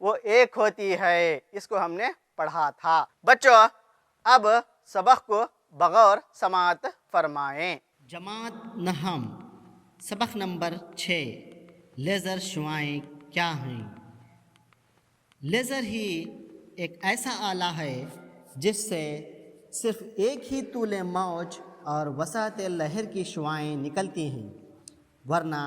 وہ ایک ہوتی ہے۔ اس کو ہم نے پڑھا تھا۔ بچوں اب سبق کو بغور سماعت فرمائیں۔ جماعت نہم سبق نمبر 6 لیزر شعاعیں کیا ہیں؟ لیزر ہی ایک ایسا آلہ ہے جس سے صرف ایک ہی طول موج اور وسعت لہر کی شعاعیں نکلتی ہیں، ورنہ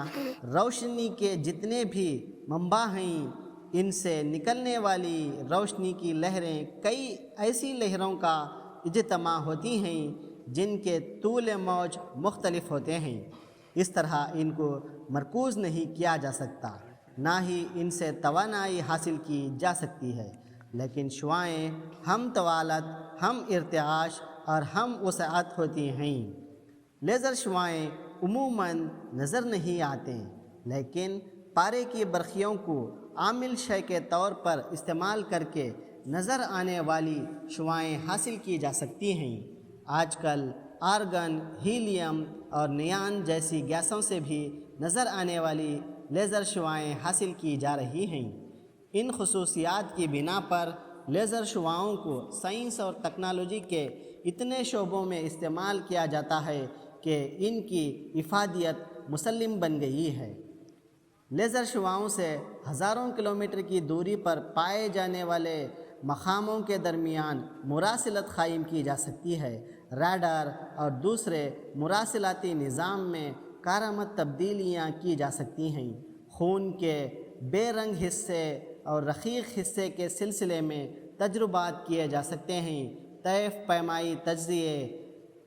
روشنی کے جتنے بھی منبع ہیں ان سے نکلنے والی روشنی کی لہریں کئی ایسی لہروں کا اجتماع ہوتی ہیں جن کے طول موج مختلف ہوتے ہیں۔ اس طرح ان کو مرکوز نہیں کیا جا سکتا، نہ ہی ان سے توانائی حاصل کی جا سکتی ہے، لیکن شعاعیں ہم طوالت، ہم ارتعاش اور ہم وسعت ہوتی ہیں۔ لیزر شعاعیں عموماً نظر نہیں آتے، لیکن پارے کی برقیوں کو عامل شے کے طور پر استعمال کر کے نظر آنے والی شعاعیں حاصل کی جا سکتی ہیں۔ آج کل آرگن، ہیلیم اور نیان جیسی گیسوں سے بھی نظر آنے والی لیزر شعاعیں حاصل کی جا رہی ہیں۔ ان خصوصیات کی بنا پر لیزر شعاعوں کو سائنس اور ٹیکنالوجی کے اتنے شعبوں میں استعمال کیا جاتا ہے کہ ان کی افادیت مسلم بن گئی ہے۔ لیزر شعاعوں سے ہزاروں کلومیٹر کی دوری پر پائے جانے والے مقاموں کے درمیان مراسلت قائم کی جا سکتی ہے۔ ریڈار اور دوسرے مراسلاتی نظام میں کارآمد تبدیلیاں کی جا سکتی ہیں۔ خون کے بے رنگ حصے اور رقیق حصے کے سلسلے میں تجربات کیے جا سکتے ہیں۔ طیف پیمائی تجزیے،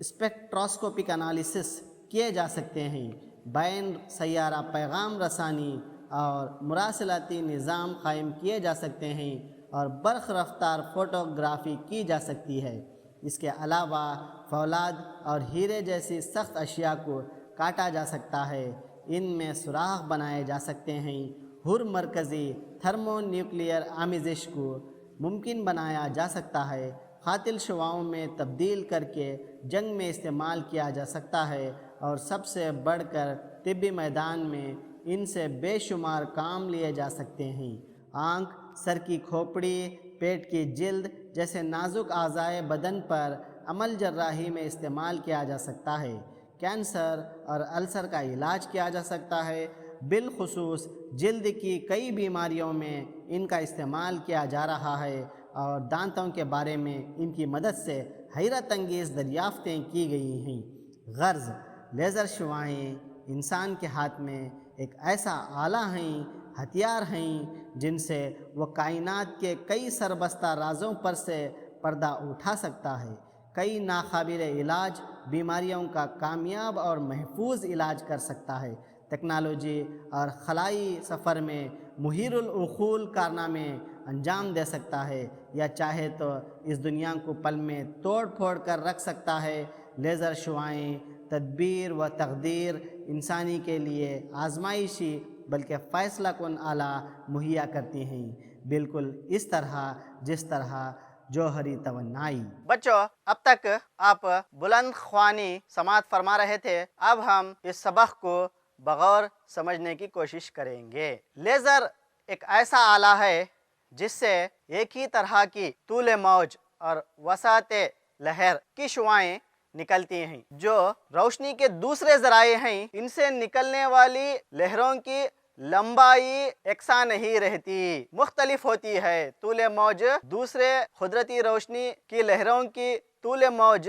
اسپیکٹروسکوپک انالیسس کیے جا سکتے ہیں۔ بین سیارہ پیغام رسانی اور مراسلاتی نظام قائم کیے جا سکتے ہیں اور برق رفتار فوٹوگرافی کی جا سکتی ہے۔ اس کے علاوہ فولاد اور ہیرے جیسی سخت اشیاء کو کاٹا جا سکتا ہے، ان میں سوراخ بنائے جا سکتے ہیں۔ ہر مرکزی تھرمو نیوکلیئر آمیزش کو ممکن بنایا جا سکتا ہے۔ قاتل شعاعوں میں تبدیل کر کے جنگ میں استعمال کیا جا سکتا ہے، اور سب سے بڑھ کر طبی میدان میں ان سے بے شمار کام لیے جا سکتے ہیں۔ آنکھ، سر کی کھوپڑی، پیٹ کی جلد جیسے نازک اعضائے بدن پر عمل جراحی میں استعمال کیا جا سکتا ہے۔ کینسر اور السر کا علاج کیا جا سکتا ہے۔ بالخصوص جلد کی کئی بیماریوں میں ان کا استعمال کیا جا رہا ہے، اور دانتوں کے بارے میں ان کی مدد سے حیرت انگیز دریافتیں کی گئی ہیں۔ غرض لیزر شعاعیں انسان کے ہاتھ میں ایک ایسا آلہ ہیں، ہتھیار ہیں، جن سے وہ کائنات کے کئی سربستہ رازوں پر سے پردہ اٹھا سکتا ہے، کئی ناقابل علاج بیماریوں کا کامیاب اور محفوظ علاج کر سکتا ہے، ٹیکنالوجی اور خلائی سفر میں محیر العقول کارنامے انجام دے سکتا ہے، یا چاہے تو اس دنیا کو پل میں توڑ پھوڑ کر رکھ سکتا ہے۔ لیزر شعاعیں تدبیر و تقدیر انسانی کے لیے آزمائشی بلکہ فیصلہ کن آلہ مہیا کرتی ہیں، بالکل اس طرح جس طرح جوہری توانائی۔ بچوں اب تک آپ بلند خوانی سماعت فرما رہے تھے، اب ہم اس سبق کو بغور سمجھنے کی کوشش کریں گے۔ لیزر ایک ایسا آلہ ہے جس سے ایک ہی طرح کی طول موج اور وسعت لہر کی شعاعیں نکلتی ہیں۔ جو روشنی کے دوسرے ذرائع ہیں، ان سے نکلنے والی لہروں کی لمبائی یکساں نہیں رہتی، مختلف ہوتی ہے۔ طول موج دوسرے قدرتی روشنی کی لہروں کی طول موج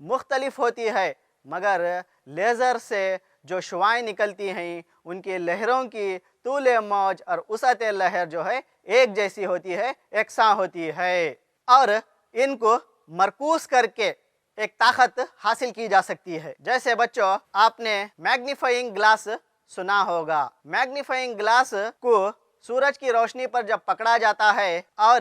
مختلف ہوتی ہے، مگر لیزر سے جو شعاعیں نکلتی ہیں ان کی لہروں کی طول موج اور وسعت لہر جو ہے ایک جیسی ہوتی ہے، یکساں ہوتی ہے، اور ان کو مرکوز کر کے ایک طاقت حاصل کی جا سکتی ہے۔ جیسے بچوں آپ نے میگنیفائنگ گلاس سنا ہوگا۔ میگنیفائنگ گلاس کو سورج کی روشنی پر جب پکڑا جاتا ہے اور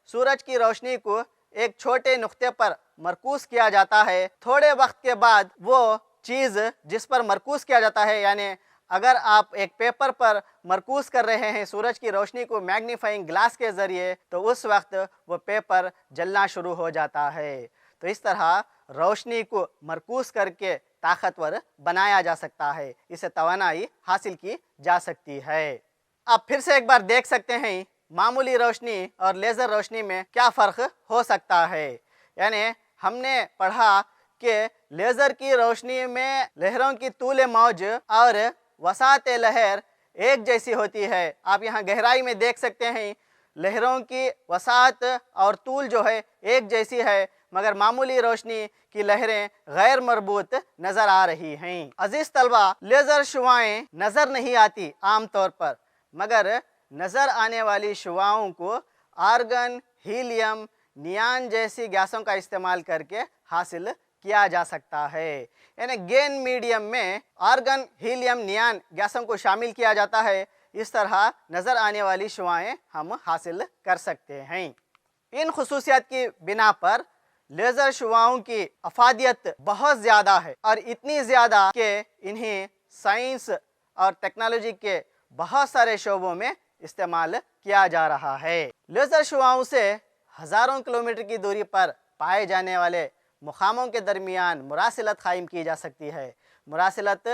سورج کی روشنی کو ایک چھوٹے نقطے پر مرکوز کیا جاتا ہے، تھوڑے وقت کے بعد وہ چیز جس پر مرکوز کیا جاتا ہے، یعنی اگر آپ ایک پیپر پر مرکوز کر رہے ہیں سورج کی روشنی کو میگنیفائنگ گلاس کے ذریعے، تو اس وقت وہ پیپر جلنا شروع ہو جاتا ہے۔ تو اس طرح روشنی کو مرکوز کر کے طاقتور بنایا جا سکتا ہے، اسے توانائی حاصل کی جا سکتی ہے۔ آپ پھر سے ایک بار دیکھ سکتے ہیں معمولی روشنی اور لیزر روشنی میں کیا فرق ہو سکتا ہے. یعنی ہم نے پڑھا کہ لیزر کی روشنی میں لہروں کی طول موج اور وسعت لہر ایک جیسی ہوتی ہے. آپ یہاں گہرائی میں دیکھ سکتے ہیں لہروں کی وسعت اور طول جو ہے ایک جیسی ہے، مگر معمولی روشنی کی لہریں غیر مربوط نظر آ رہی ہیں. عزیز طلبہ، لیزر شعاعیں نظر نہیں آتی عام طور پر، مگر نظر آنے والی شعاعوں کو آرگن، ہیلیم، نیان جیسی گیسوں کا استعمال کر کے حاصل کیا جا سکتا ہے. یعنی گین میڈیم میں آرگن، ہیلیم، نیان گیسوں کو شامل کیا جاتا ہے. اس طرح نظر آنے والی شعاعیں ہم حاصل کر سکتے ہیں. ان خصوصیات کی بنا پر لیزر شعاعوں کی افادیت بہت زیادہ ہے، اور اتنی زیادہ کہ انہیں سائنس اور ٹیکنالوجی کے بہت سارے شعبوں میں استعمال کیا جا رہا ہے. لیزر شعاعوں سے ہزاروں کلومیٹر کی دوری پر پائے جانے والے مقاموں کے درمیان مراسلت قائم کی جا سکتی ہے. مراسلت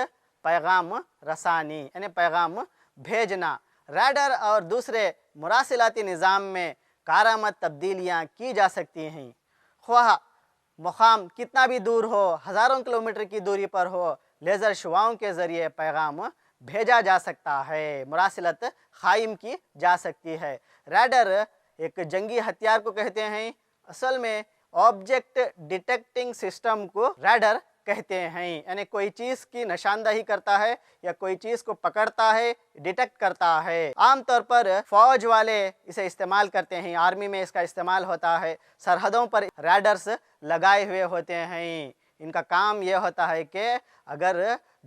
پیغام رسانی یعنی پیغام بھیجنا. ریڈر اور دوسرے مراسلاتی نظام میں کارآمد تبدیلیاں کی جا سکتی ہیں. خواہ مقام کتنا بھی دور ہو، ہزاروں کلومیٹر کی دوری پر ہو، لیزر شعاعوں کے ذریعے پیغام بھیجا جا سکتا ہے، مراسلت قائم کی جا سکتی ہے. ریڈر ایک جنگی ہتھیار کو کہتے ہیں. اصل میں آبجیکٹ ڈیٹیکٹنگ سسٹم کو ریڈر کہتے ہیں. یعنی کوئی چیز کی نشاندہی کرتا ہے یا کوئی چیز کو پکڑتا ہے، ڈیٹیکٹ کرتا ہے. عام طور پر فوج والے اسے استعمال کرتے ہیں، آرمی میں اس کا استعمال ہوتا ہے. سرحدوں پر ریڈرز لگائے ہوئے ہوتے ہیں. ان کا کام یہ ہوتا ہے کہ اگر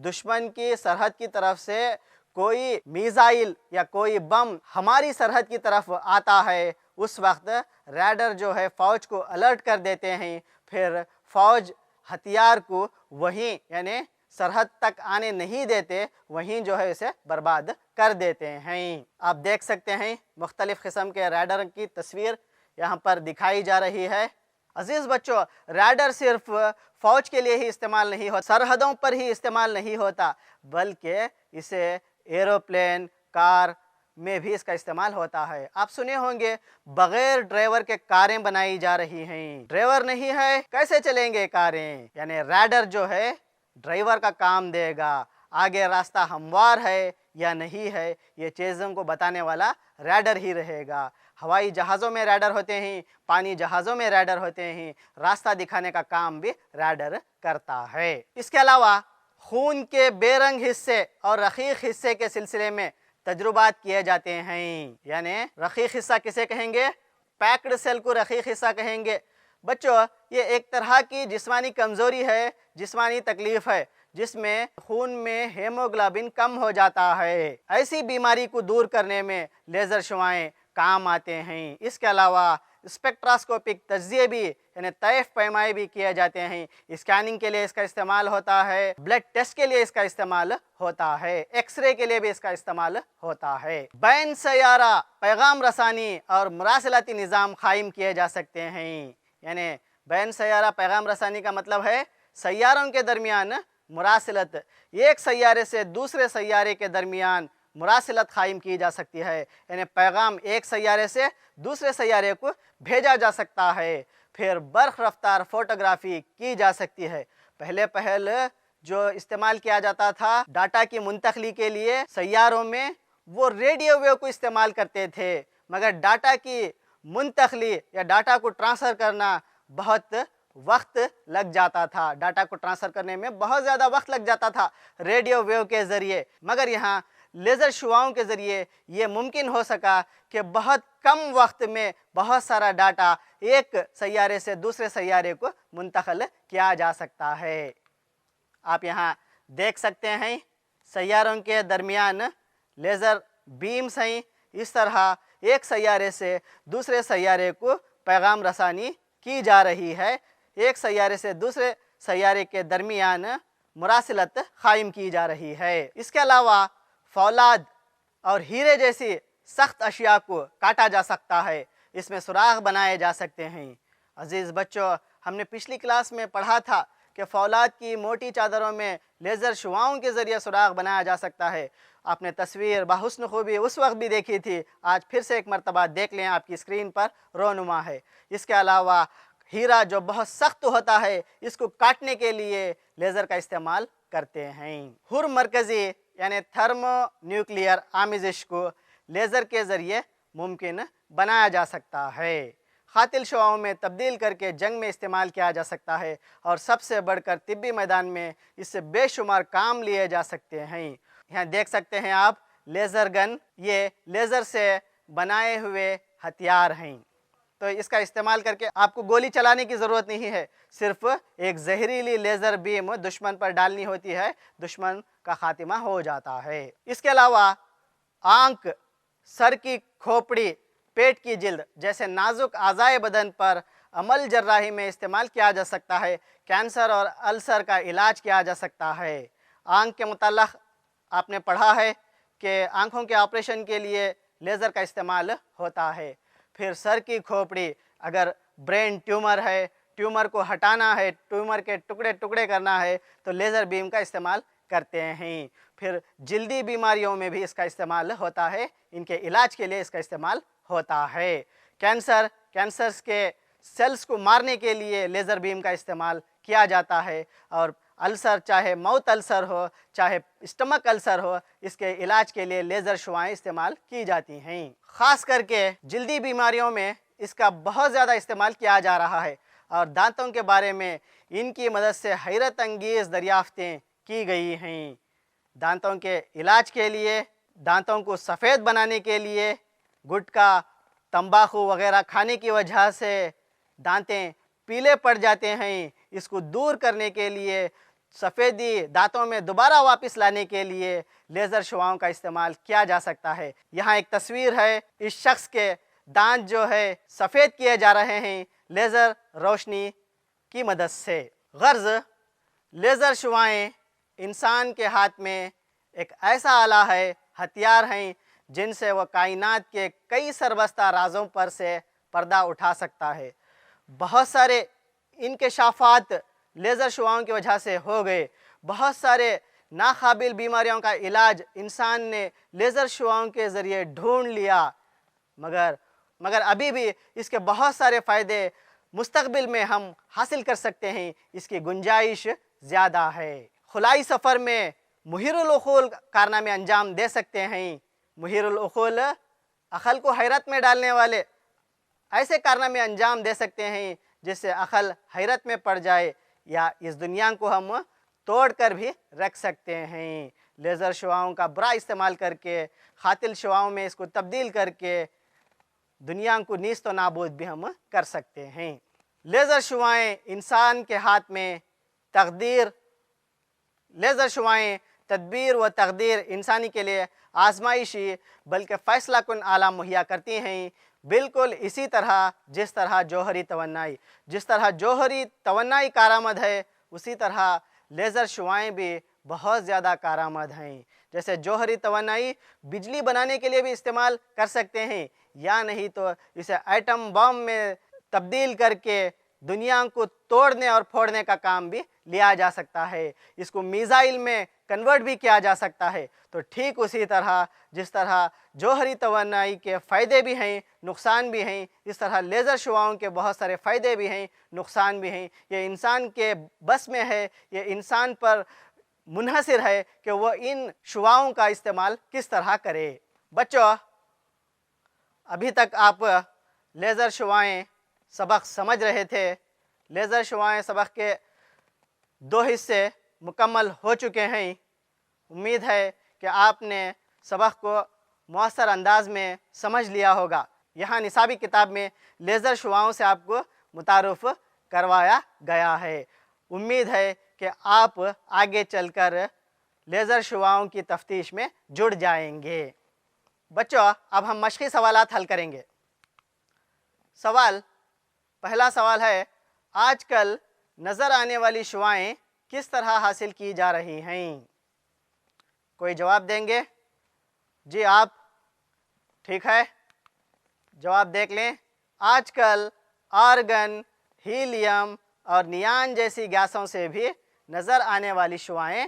دشمن کی سرحد کی طرف سے کوئی میزائل یا کوئی بم ہماری سرحد کی طرف آتا ہے، اس وقت ریڈر جو ہے فوج کو الرٹ کر دیتے ہیں. پھر فوج ہتھیار کو وہیں یعنی سرحد تک آنے نہیں دیتے، وہیں جو ہے اسے برباد کر دیتے ہیں. آپ دیکھ سکتے ہیں مختلف قسم کے ریڈر کی تصویر یہاں پر دکھائی جا رہی ہے. عزیز بچوں، ریڈر صرف فوج کے لیے ہی استعمال نہیں ہوتا، سرحدوں پر ہی استعمال نہیں ہوتا، بلکہ اسے ایروپلین، کار میں بھی اس کا استعمال ہوتا ہے. آپ سنے ہوں گے بغیر ڈرائیور کے کاریں بنائی جا رہی ہیں. ڈرائیور نہیں ہے کیسے چلیں گے کاریں؟ یعنی ریڈر جو ہے ڈرائیور کا کام دے گا. آگے راستہ ہموار ہے یا نہیں ہے، یہ چیزوں کو بتانے والا ریڈر ہی رہے گا. ہوائی جہازوں میں ریڈر ہوتے ہیں، پانی جہازوں میں ریڈر ہوتے ہیں. راستہ دکھانے کا کام بھی ریڈر کرتا ہے. اس کے علاوہ خون کے بے رنگ حصے اور رقیق حصے کے سلسلے میں تجربات کیے جاتے ہیں. یعنی رقیق حصہ کسے کہیں گے؟ پیکڈ سیل کو رقیق حصہ کہیں گے. بچوں، یہ ایک طرح کی جسمانی کمزوری ہے، جسمانی تکلیف ہے، جس میں خون میں ہیموگلوبن کم ہو جاتا ہے. ایسی بیماری کو دور کرنے میں لیزر شعاعیں کام آتے ہیں. اس کے علاوہ اسپیکٹراسکوپک تجزیے بھی یعنی طیف پیمائی بھی کیے جاتے ہیں. اسکیننگ کے لیے اس کا استعمال ہوتا ہے، بلڈ ٹیسٹ کے لیے اس کا استعمال ہوتا ہے، ایکس رے کے لیے بھی اس کا استعمال ہوتا ہے. بین سیارہ پیغام رسانی اور مراسلاتی نظام قائم کیے جا سکتے ہیں. یعنی بین سیارہ پیغام رسانی کا مطلب ہے سیاروں کے درمیان مراسلت. ایک سیارے سے دوسرے سیارے کے درمیان مراسلت قائم کی جا سکتی ہے. یعنی پیغام ایک سیارے سے دوسرے سیارے کو بھیجا جا سکتا ہے. پھر برق رفتار فوٹوگرافی کی جا سکتی ہے. پہلے جو استعمال کیا جاتا تھا ڈاٹا کی منتقلی کے لیے سیاروں میں، وہ ریڈیو ویو کو استعمال کرتے تھے، مگر ڈاٹا کی منتقلی یا ڈاٹا کو ٹرانسفر کرنا بہت وقت لگ جاتا تھا. ڈاٹا کو ٹرانسفر کرنے میں بہت زیادہ وقت لگ جاتا تھا ریڈیو ویو کے ذریعے. مگر یہاں لیزر شعاعوں کے ذریعے یہ ممکن ہو سکا کہ بہت کم وقت میں بہت سارا ڈاٹا ایک سیارے سے دوسرے سیارے کو منتقل کیا جا سکتا ہے. آپ یہاں دیکھ سکتے ہیں سیاروں کے درمیان لیزر بیمز ہیں. اس طرح ایک سیارے سے دوسرے سیارے کو پیغام رسانی کی جا رہی ہے. ایک سیارے سے دوسرے سیارے کے درمیان مراسلت قائم کی جا رہی ہے. اس کے علاوہ فولاد اور ہیرے جیسی سخت اشیاء کو کاٹا جا سکتا ہے، اس میں سوراخ بنائے جا سکتے ہیں. عزیز بچوں، ہم نے پچھلی کلاس میں پڑھا تھا کہ فولاد کی موٹی چادروں میں لیزر شعاؤں کے ذریعے سراغ بنایا جا سکتا ہے۔ آپ نے تصویر بحسن خوبی اس وقت بھی دیکھی تھی، آج پھر سے ایک مرتبہ دیکھ لیں، آپ کی اسکرین پر رونما ہے۔ اس کے علاوہ ہیرا جو بہت سخت ہوتا ہے، اس کو کاٹنے کے لیے لیزر کا استعمال کرتے ہیں۔ ہر مرکزی یعنی تھرمو نیوکلیئر آمیزش کو لیزر کے ذریعے ممکن بنایا جا سکتا ہے۔ قاتل شعاؤں میں تبدیل کر کے جنگ میں استعمال کیا جا سکتا ہے، اور سب سے بڑھ کر طبی میدان میں اس سے بے شمار کام لیے جا سکتے ہیں۔ یہاں دیکھ سکتے ہیں آپ لیزر گن، یہ لیزر سے بنائے ہوئے ہتھیار ہیں۔ تو اس کا استعمال کر کے آپ کو گولی چلانے کی ضرورت نہیں ہے، صرف ایک زہریلی لیزر بیم دشمن پر ڈالنی ہوتی ہے، دشمن کا خاتمہ ہو جاتا ہے۔ اس کے علاوہ آنکھ، سر کی کھوپڑی، پیٹ کی جلد جیسے نازک اعضائے بدن پر عمل جراحی میں استعمال کیا جا سکتا ہے۔ کینسر اور السر کا علاج کیا جا سکتا ہے۔ آنکھ کے متعلق آپ نے پڑھا ہے کہ آنکھوں کے آپریشن کے لیے لیزر کا استعمال ہوتا ہے۔ پھر سر کی کھوپڑی، اگر برین ٹیومر ہے، ٹیومر کو ہٹانا ہے، ٹیومر کے ٹکڑے ٹکڑے کرنا ہے تو لیزر بیم کا استعمال کرتے ہیں۔ پھر جلدی بیماریوں میں بھی اس کا استعمال ہوتا ہے، ان کے علاج کے لیے اس کا استعمال ہوتا ہے۔ کینسرز کے سیلز کو مارنے کے لیے لیزر بیم کا استعمال کیا جاتا ہے، اور السر، چاہے موت السر ہو، چاہے اسٹمک السر ہو، اس کے علاج کے لیے لیزر شعاعیں استعمال کی جاتی ہیں۔ خاص کر کے جلدی بیماریوں میں اس کا بہت زیادہ استعمال کیا جا رہا ہے، اور دانتوں کے بارے میں ان کی مدد سے حیرت انگیز دریافتیں کی گئی ہیں۔ دانتوں کے علاج کے لیے، دانتوں کو سفید بنانے کے لیے، گٹکا، تمباکو وغیرہ کھانے کی وجہ سے دانتیں پیلے پڑ جاتے ہیں، اس کو دور کرنے کے لیے، سفیدی دانتوں میں دوبارہ واپس لانے کے لیے لیزر شعاؤں کا استعمال کیا جا سکتا ہے۔ یہاں ایک تصویر ہے، اس شخص کے دانت جو ہے سفید کیے جا رہے ہیں لیزر روشنی کی مدد سے۔ غرض، لیزر شعاعیں انسان کے ہاتھ میں ایک ایسا آلہ ہے، ہتھیار ہیں، جن سے وہ کائنات کے کئی سربستہ رازوں پر سے پردہ اٹھا سکتا ہے۔ بہت سارے انکشافات لیزر شعاؤں کی وجہ سے ہو گئے، بہت سارے ناقابل بیماریوں کا علاج انسان نے لیزر شعاؤں کے ذریعے ڈھونڈ لیا، مگر ابھی بھی اس کے بہت سارے فائدے مستقبل میں ہم حاصل کر سکتے ہیں، اس کی گنجائش زیادہ ہے۔ خلائی سفر میں محیر العقول کارنامے انجام دے سکتے ہیں۔ محیر العقول، عقل کو حیرت میں ڈالنے والے ایسے کارنامے انجام دے سکتے ہیں جس سے عقل حیرت میں پڑ جائے، یا اس دنیا کو ہم توڑ کر بھی رکھ سکتے ہیں۔ لیزر شعاؤں کا برا استعمال کر کے، قاتل شعاؤں میں اس کو تبدیل کر کے دنیا کو نیست و نابود بھی ہم کر سکتے ہیں۔ لیزر شعاعیں انسان کے ہاتھ میں لیزر شعاعیں تدبیر و تقدیر انسانی کے لیے آزمائشی بلکہ فیصلہ کن آلہ مہیا کرتی ہیں، بالکل اسی طرح جس طرح جوہری توانائی کارآمد ہے، اسی طرح لیزر شعاعیں بھی بہت زیادہ کارآمد ہیں۔ جیسے جوہری توانائی بجلی بنانے کے لیے بھی استعمال کر سکتے ہیں، یا نہیں تو اسے ایٹم بم میں تبدیل کر کے دنیا کو توڑنے اور پھوڑنے کا کام بھی لیا جا سکتا ہے، اس کو میزائل میں کنورٹ بھی کیا جا سکتا ہے۔ تو ٹھیک اسی طرح جس طرح جوہری توانائی کے فائدے بھی ہیں، نقصان بھی ہیں، اس طرح لیزر شعاؤں کے بہت سارے فائدے بھی ہیں، نقصان بھی ہیں۔ یہ انسان کے بس میں ہے، یہ انسان پر منحصر ہے کہ وہ ان شعاؤں کا استعمال کس طرح کرے۔ بچوں، ابھی تک آپ لیزر شعاعیں سبق سمجھ رہے تھے۔ لیزر شعاعیں سبق کے 2 حصے مکمل ہو چکے ہیں۔ امید ہے کہ آپ نے سبق کو مؤثر انداز میں سمجھ لیا ہوگا۔ یہاں نصابی کتاب میں لیزر شعاؤں سے آپ کو متعارف کروایا گیا ہے۔ امید ہے کہ آپ آگے چل کر لیزر شعاؤں کی تفتیش میں جڑ جائیں گے۔ بچوں، اب ہم مشقی سوالات حل کریں گے۔ پہلا سوال ہے، آج کل نظر آنے والی شعاعیں کس طرح حاصل کی جا رہی ہیں؟ کوئی جواب دیں گے؟ جی آپ، ٹھیک ہے، جواب دیکھ لیں۔ آج کل آرگن، ہیلیم اور نیان جیسی گیسوں سے بھی نظر آنے والی شعاعیں